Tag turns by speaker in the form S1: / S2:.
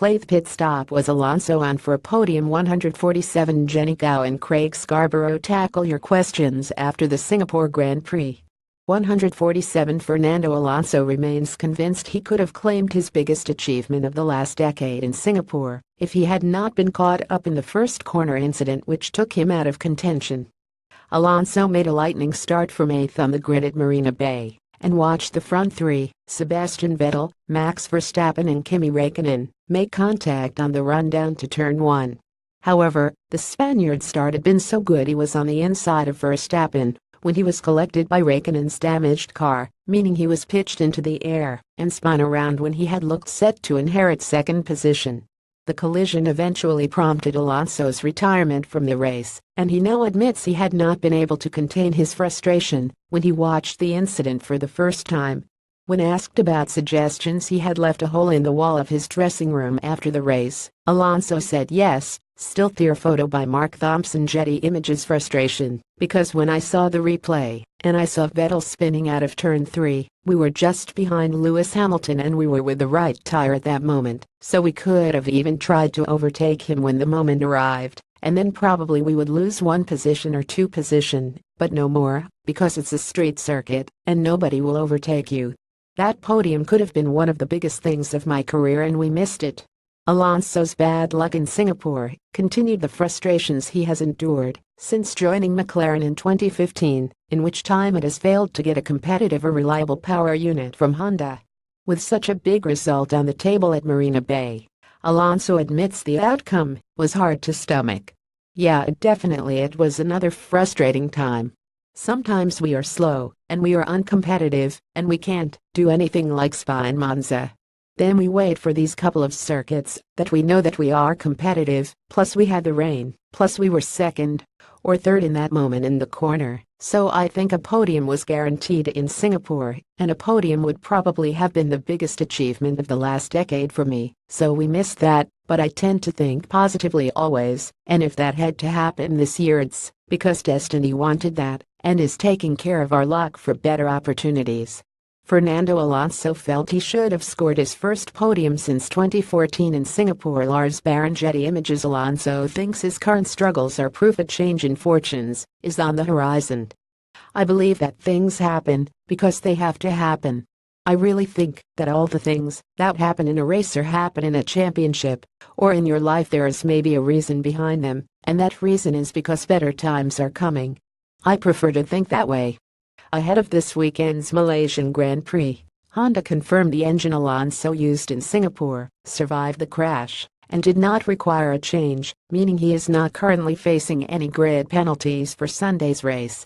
S1: playThe Pit Stop Was Alonso on for podium 147. Gow and Craig Scarborough tackle your questions after the Singapore Grand Prix. 147. Fernando Alonso remains convinced he could have claimed his biggest achievement of the last decade in Singapore if he had not been caught up in the first corner incident which took him out of contention. Alonso made a lightning start from 8th on the grid at Marina Bay and watched the front three, Sebastian Vettel, Max Verstappen and Kimi Räikkönen, make contact on the run down to turn 1. However, the Spaniard's start had been so good he was on the inside of Verstappen when he was collected by Räikkönen's damaged car, meaning he was pitched into the air and spun around when he had looked set to inherit second position. The collision eventually prompted Alonso's retirement from the race, and he now admits he had not been able to contain his frustration when he watched the incident for the first time. When asked about suggestions he had left a hole in the wall of his dressing room after the race, Alonso said yes. Still there. Photo by Mark Thompson. Getty Images. Frustration, because when I saw the replay and I saw Vettel spinning out of turn 3, we were just behind Lewis Hamilton and we were with the right tire at that moment, so we could have even tried to overtake him when the moment arrived, and then probably we would lose 1 position or 2 position, but no more, because it's a street circuit and nobody will overtake you. That podium could have been one of the biggest things of my career and we missed it. Alonso's bad luck in Singapore continued the frustrations he has endured since joining McLaren in 2015, in which time it has failed to get a competitive or reliable power unit from Honda. With such a big result on the table at Marina Bay, Alonso admits the outcome was hard to stomach. Yeah, definitely it was another frustrating time. Sometimes we are slow, and we are uncompetitive, and we can't do anything like Spa and Monza. Then we wait for these couple of circuits that we know that we are competitive, plus we had the rain, plus we were second or third in that moment in the corner, so I think a podium was guaranteed in Singapore, and a podium would probably have been the biggest achievement of the last decade for me, so we missed that, but I tend to think positively always, and if that had to happen this year it's because destiny wanted that and is taking care of our luck for better opportunities. Fernando Alonso felt he should have scored his first podium since 2014 in Singapore. Lars Barron. Getty Images. Alonso thinks his current struggles are proof a change in fortunes is on the horizon. I believe that things happen because they have to happen. I really think that all the things that happen in a race or happen in a championship or in your life there is maybe a reason behind them, and that reason is because better times are coming. I prefer to think that way. Ahead of this weekend's Malaysian Grand Prix, Honda confirmed the engine Alonso used in Singapore survived the crash and did not require a change, meaning he is not currently facing any grid penalties for Sunday's race.